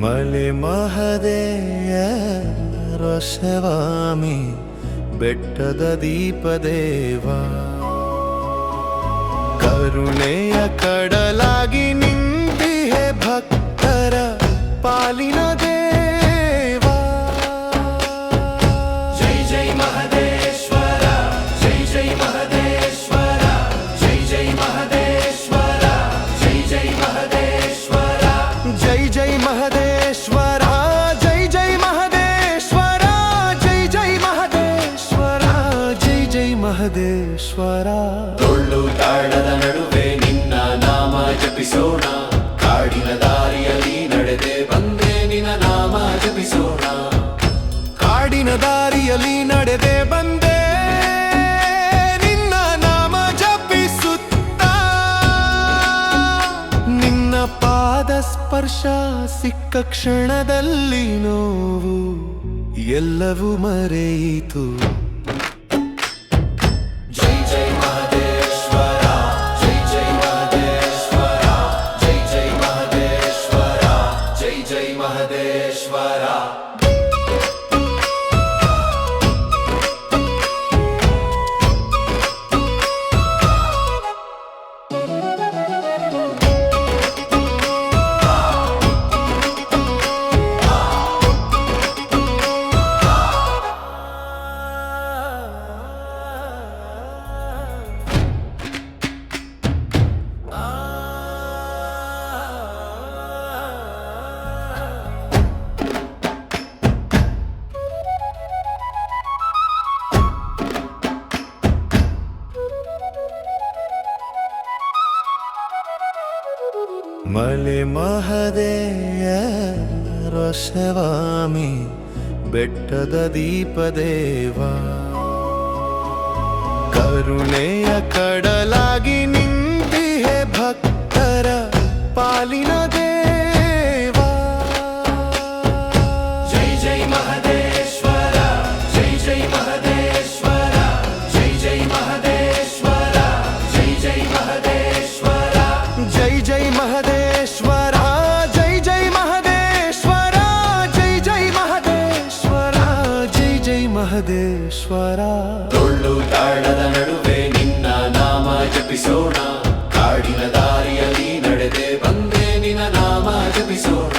ಮಲೆ ಮಹದೇಯ ರಸವಾಮಿ ಬೆಟ್ಟದ ದೀಪದೇವ ಕರುಣೆಯ ಕಡಲಾಗಿ ನಿಂತಿಹೆ ಭಕ್ತರ ಪಾಲಿನ ದೇವ ಜೈ ಜೈ ಮಹದೇಶ್ವರ ಜೈ ಜೈ ಮಹದೇಶ್ವರ ಜೈ ಜೈ ಮಹದೇಶ್ವರ ಜೈ ಜೈ ಮಹದೇಶ್ವರ ಜೈ ಜೈ ಮಹದೇಶ್ವರ ಜೈ ಜೈ ಮಹದೇಶ್ವರ ಜೈ ಜೈ ಮಹದೇಶ್ವರ ಜೈ ಜೈ ಮಹದೇಶ್ವರ ಟೊಳ್ಳು ತಾಳದ ನಡುವೆ ನಿನ್ನ ನಾಮ ಜಪಿಸೋಣ ಕಾಡಿನ ದಾರಿಯಲ್ಲಿ ನಡೆದೆ ಬಂದೆ ನಿನ್ನ ನಾಮ ಜಪಿಸೋಣ ಕಾಡಿನ ದಾರಿಯಲ್ಲಿ ನಡೆದೆ ಬಂದೆ ನಿನ್ನ ನಾಮ ಜಪಿಸುತ್ತ ನಿನ್ನ ಪಾದ ಸ್ಪರ್ಶ ಸಿಕ್ಕ ಕ್ಷಣದಲ್ಲಿ ನೋವು ಎಲ್ಲವೂ ಮರೆಯಿತು ಜೈ ಜೈ ಮಹದೇಶ್ವರ ಜೈ ಜೈ ಮಹದೇಶ್ವರ ಜೈ ಜೈ ಮಹದೇಶ್ವರ ಜೈ ಜೈ ಮಹದೇಶ್ವರ ಮಲೆ ಮಹದೇಯ ರಸವಾಮಿ ಬೆಟ್ಟದ ದೀಪದೇವ ಕರುಣೆಯ ಕಡಲಾಗಿ ನಿಂತಿಹೆ ಭಕ್ತರ ಪಾಲಿನ ದೇವ ಜೈ ಜೈ ಮಹದೇಶ್ವರ ಜೈ ಜೈ ಮಹದೇಶ್ವರ ಜೈ ಜೈ ಮಹದೇಶ್ವರ ಜೈ ಜೈ ಮಹದೇಶ್ವರ ಜೈ ಜೈ ಮಹದೇಶ್ವರ ಜೈ ಜೈ ಮಹದೇಶ್ವರ ಜೈ ಜೈ ಮಹದೇಶ್ವರ ಜೈ ಜೈ ಮಹದೇಶ್ವರ ಟೊಳ್ಳು ತಾಳದ ನಡುವೆ ನಿನ್ನ ನಾಮ ಜಪಿಸೋಣ ಕಾಡಿನ ದಾರಿಯಲ್ಲಿ ನಡೆದೆ ಬಂದೆ ನಿನ್ನ ನಾಮ ಜಪಿಸೋಣ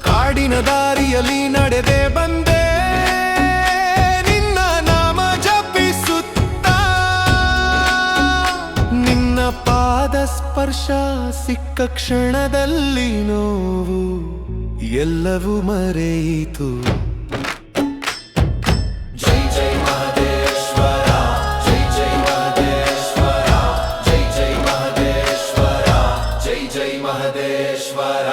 ಕಾಡಿನ ದಾರಿಯಲ್ಲಿ ನಡೆದೆ ಬಂದೆ ನಿನ್ನ ನಾಮ ಜಪಿಸುತ್ತ ನಿನ್ನ ಪಾದ ಸ್ಪರ್ಶ ಸಿಕ್ಕ ಕ್ಷಣದಲ್ಲಿ ನೋವು ಎಲ್ಲವೂ ಮರೆಯಿತು ಜೈ ಜೈ ಮಹದೇಶ್ವರ ಜೈ ಜೈ ಮಹದೇಶ್ವರ ಜೈ ಜೈ ಮಹದೇಶ್ವರ ಜೈ ಜೈ ಮಹದೇಶ್ವರ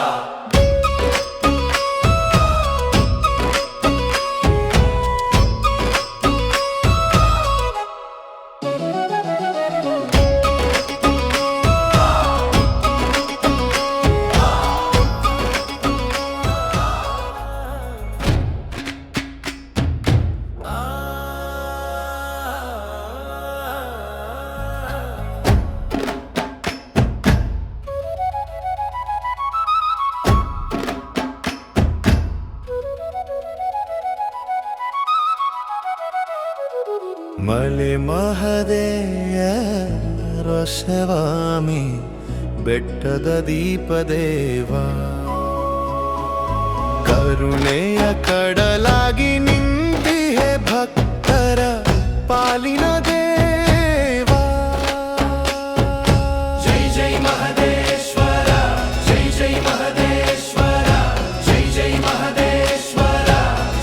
ಮಲೆ ಮಹದೇಯ ರಸವಾಮಿ ಬೆಟ್ಟದ ದೀಪದೇವ ಕರುಣೆಯ ಕಡಲಾಗಿ ನಿಂತಿಹೆ ಭಕ್ತರ ಪಾಲಿನ ದೇವ ಜೈ ಜೈ ಮಹದೇಶ್ವರ ಜೈ ಜೈ ಮಹದೇಶ್ವರ ಜೈ ಜೈ ಮಹದೇಶ್ವರ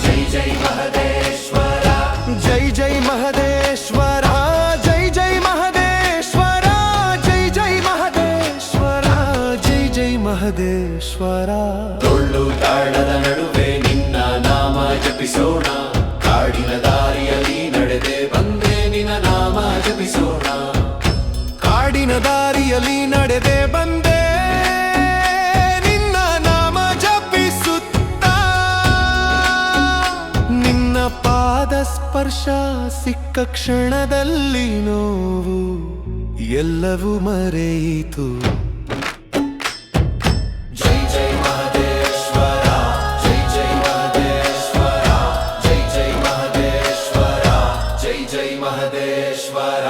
ಜೈ ಜೈ ಮಹದೇಶ್ವರ ಜೈ ಜೈ ಮಹದೇಶ್ವರ ಜೈ ಜೈ ಮಹದೇಶ್ವರ ಜೈ ಜೈ ಮಹದೇಶ್ವರ ಜೈ ಜೈ ಮಹದೇಶ್ವರ ಟೊಳ್ಳು ತಾಳದ ನಡುವೆ ನಿನ್ನ ನಾಮ ಜಪಿಸೋಣ ಕಾಡಿನ ದಾರಿಯಲ್ಲಿ ನಡೆದೆ ಬಂದೆ ನಿನ್ನ ನಾಮ ಜಪಿಸೋಣ ಕಾಡಿನ ದಾರಿಯಲ್ಲಿ ನಡೆದೆ ಬಂದೆ ನಿನ್ನ ನಾಮ ಜಪಿಸುತ್ತ ನಿನ್ನ ಪಾದ ಸ್ಪರ್ಶ ಸಿಕ್ಕ ಕ್ಷಣದಲ್ಲಿ ನೋವು ಎಲ್ಲವೂ ಮರೆಯಿತು ಜೈ ಜೈ ಮಹದೇಶ್ವರ ಜೈ ಮಹದೇಶ್ವರ.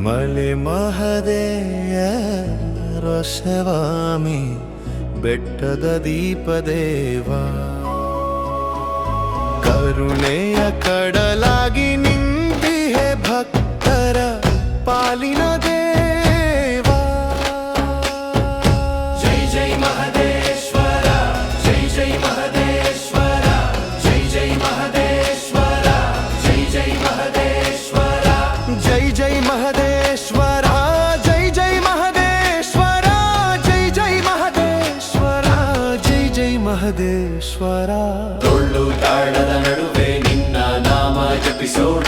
ಮಲೆ ಮಹದೇವ ಸ್ವಾಮಿ ಬೆಟ್ಟದ ದೀಪದೇವ, ಕರುಣೆಯ ಕಡಲಾಗಿ ನಿಂತಿಹೆ ಭಕ್ತರ ಪಾಲಿನ ದೇವ. ಜೈ ಜೈ ಮಹದೇಶ್ವರ, ಜೈ ಜೈ ಮಹದೇಶ್ವರ, ಜೈ ಜೈ ಮಹದೇಶ್ವರ, ಜೈ ಜೈ ಮಹದೇಶ್ವರ. ಜೈ ಜೈ ಮಹದೇಶ್ವರ, ಜೈ ಜೈ ಮಹದೇಶ್ವರ, ಜೈ ಜೈ ಮಹದೇಶ್ವರ, ಜೈ ಜೈ ಮಹದೇಶ್ವರ. ಡೊಳ್ಳು ತಾಳದ ನಡುವೆ ನಿನ್ನ ನಾಮ ಜಪಿಸೋಣ,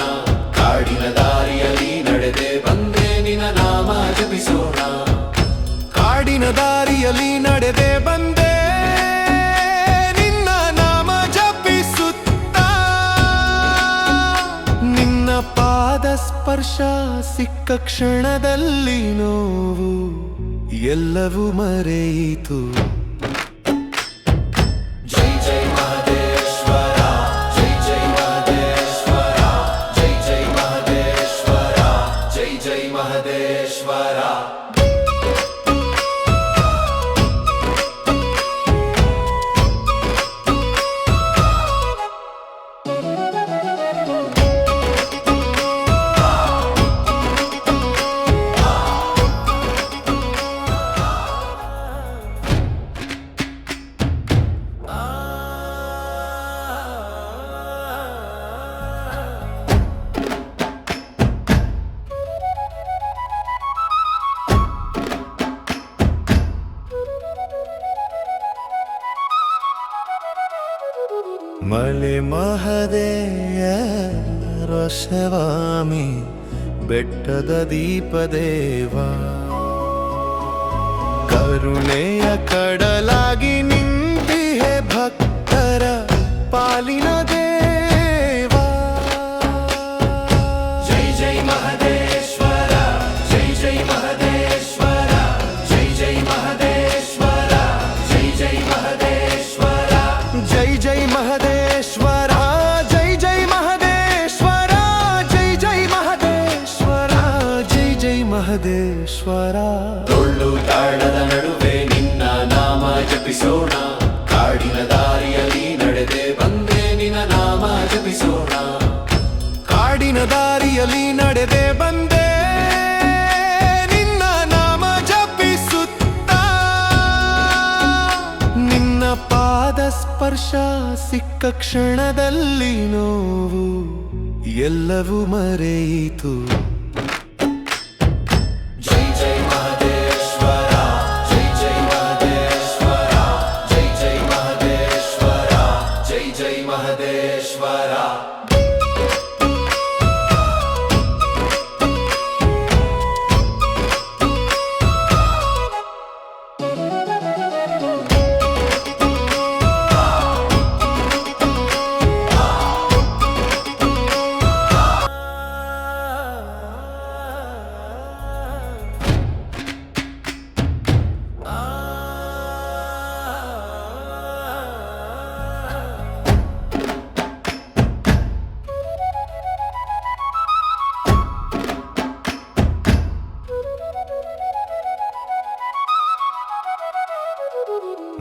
ಕಾಡಿನ ದಾರಿಯಲ್ಲಿ ನಡೆದೆ ಬಂದೆ ನಿನ್ನ ನಾಮ ಜಪಿಸೋಣ. ಕಾಡಿನ ದಾರಿಯಲ್ಲಿ ನಡೆದೆ ಬಂದೆ ನಿನ್ನ ನಾಮ ಜಪಿಸುತ್ತಾ, ನಿನ್ನ ಪಾದ ಸ್ಪರ್ಶ ಸಿಕ್ಕ ಕ್ಷಣದಲ್ಲಿ ನೋವು ಎಲ್ಲವೂ ಮರೆಯಿತು. ಜೈ ಜೈ ಮಹದೇಶ್ವರ, ಜೈ ಜೈ ಮಹದೇಶ್ವರ, ಜೈ ಜೈ ಮಹದೇಶ್ವರ, ಜೈ ಜೈ ಮಹದೇಶ್ವರ. ಮಲೆ ಮಹದೇವ ಸ್ವಾಮಿ ಬೆಟ್ಟದ ದೀಪದೇವ, ಕರುಣೆಯ ಕಡಲಾಗಿ ನಿಂತಿಹೆ ಭಕ್ತರ ಪಾಲಿನ ದೇವ. ಜೈ ಜೈ ಮಹದೇಶ್ವರ, ಜೈ ಜೈ ಮಹದೇಶ್ವರ, ಜೈ ಜೈ ಮಹದೇಶ್ವರ, ಜೈ ಜೈ ಮಹದೇಶ್ವರ. ಜೈ ಜೈ ಮಹದೇಶ್ವರ, ಜೈ ಜೈ ಮಹದೇಶ್ವರ, ಜೈ ಜೈ ಮಹದೇಶ್ವರ, ಜೈ ಜೈ ಮಹದೇಶ್ವರ. ಡೊಳ್ಳು ತಾಳದ ನಡುವೆ ನಿನ್ನ ನಾಮ ಜಪಿಸೋಣ, ಕಾಡಿನ ದಾರಿಯಲ್ಲಿ ನಡೆದೆ ಬಂದೆ ನಿನ್ನ ನಾಮ ಜಪಿಸೋಣ. ಕಾಡಿನ ದಾರಿಯಲ್ಲಿ ನಡೆದೆ ಬಂದೆ ನಿನ್ನ ನಾಮ ಜಪಿಸುತ್ತಾ, ನಿನ್ನ ಪಾದ ಸ್ಪರ್ಶ ಸಿಕ್ಕ ಕ್ಷಣದಲ್ಲಿ ನೋವು ಎಲ್ಲವೂ ಮರೆಯಿತು. ಜೈ ಜೈ ಮಹದೇಶ್ವರ, ಜೈ ಜೈ ಮಹದೇಶ್ವರ, ಜೈ ಜೈ ಮಹದೇಶ್ವರ, ಜೈ ಜೈ ಮಹದೇಶ್ವರ.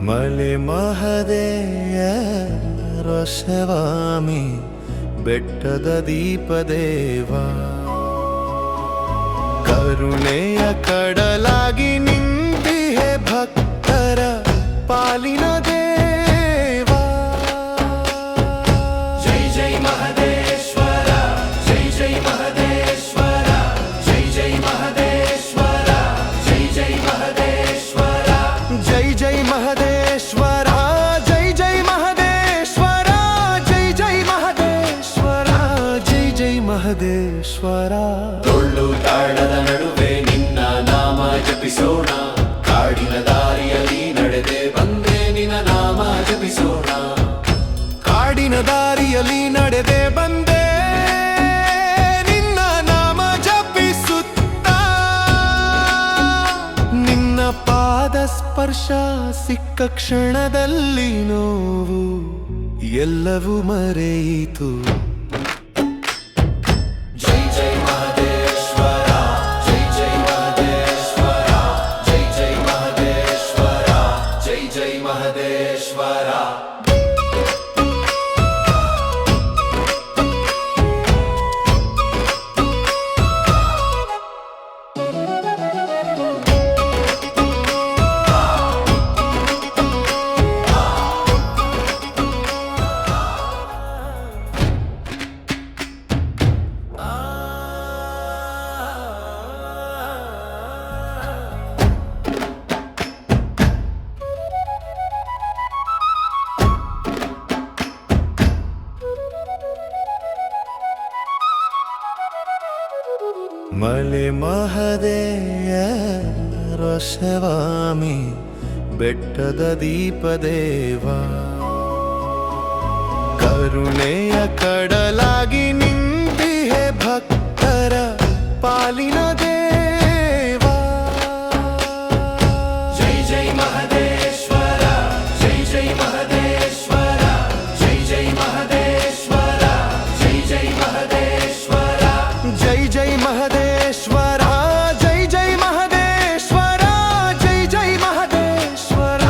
ಮಲೆ ಮಹದೇವ ಸ್ವಾಮಿ ಬೆಟ್ಟದ ದೀಪದೇವ, ಕರುಣೆಯ ಕಡಲಾಗಿ ನಿಂತಿಹೆ ಭಕ್ತರ ಪಾಲಿನ ದೇವ. ಜೈ ಜೈ ಮಹದೇಶ್ವರ, ಜೈ ಜೈ ಮಹದೇಶ್ವರ, ಜೈ ಜೈ ಮಹದೇಶ್ವರ, ಜೈ ಜೈ ಮಹದೇಶ್ವರ. ಮಹದೇಶ್ವರ ಜೈ ಜೈ ಮಹದೇಶ್ವರ ಜೈ ಜೈ ಮಹದೇಶ್ವರ ಜೈ ಜೈ ಮಹದೇಶ್ವರ. ಟೊಳ್ಳು ತಾಳದ ನಡುವೆ ನಿನ್ನ ನಾಮ ಜಪಿಸೋಣ, ಕಾಡಿನ ದಾರಿಯಲ್ಲಿ ನಡೆದೆ ಬಂದೆ ನಿನ್ನ ನಾಮ ಜಪಿಸೋಣ. ಕಾಡಿನ ದಾರಿಯಲ್ಲಿ ನಡೆದೆ ಬಂದೆ ನಿನ್ನ ನಾಮ ಜಪಿಸುತ್ತಾ, ನಿನ್ನ ಪಾದ ಸ್ಪರ್ಶ ಸಿಕ್ಕ ಕ್ಷಣದಲ್ಲಿ ನೋವು ಎಲ್ಲವೂ ಮರೆಯಿತು. ಜೈ ಜೈ ಮಹದೇಶ್ವರ ಜೈ ಜೈ ಮಹದೇಶ್ವರ ಜೈ ಜೈ ಮಹದೇಶ್ವರ ಜೈ ಜೈ ಮಹದೇಶ್ವರ. ಮಲೆ ಮಹದೇವ ಸ್ವಾಮಿ ಬೆಟ್ಟದ ದೀಪದೇವ, ಕರುಣೆಯ ಕಡಲಾಗಿ ನಿಂತಿಹೆ ಭಕ್ತರ ಪಾಲಿನ ದೇವ. ಜೈ ಜೈ ಮಹದೇಶ್ವರ ಜೈ ಜೈ ಮಹದೇಶ್ವರ ಜೈ ಜೈ ಮಹದೇಶ್ವರ ಜೈ ಜೈ ಮಹದೇಶ್ವರ ಜೈ ಜೈ ಮಹದೇಶ್ವರ ಜೈ ಜೈ ಮಹದೇಶ್ವರ ಜೈ ಜೈ ಮಹದೇಶ್ವರ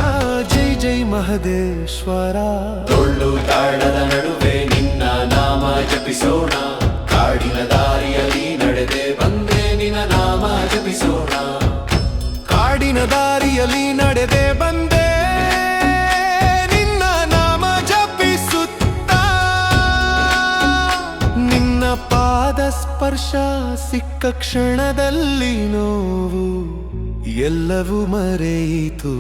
ಜೈ ಜೈ ಮಹದೇಶ್ವರ. ಟೊಳ್ಳು ತಾಳದ ನಡುವೆ ನಿನ್ನ ನಾಮ ಜಪಿಸೋಣ, ಕಾಡಿನ ದಾರಿಯಲ್ಲಿ ನಡೆದೆ ಬಂದೆ ನಿನ್ನ ನಾಮ ಜಪಿಸೋಣ. ಕಾಡಿನ ದಾರಿಯಲ್ಲಿ ನಡೆದೆ ಬಂದೆ ನಿನ್ನ ನಾಮ ಜಪಿಸುತ್ತಾ, ನಿನ್ನ ಪಾದ ಸ್ಪರ್ಶ ಸಿಕ್ಕ ಕ್ಷಣದಲ್ಲಿ ನೋವು ಎಲ್ಲವೂ ಮರೆಯಿತು.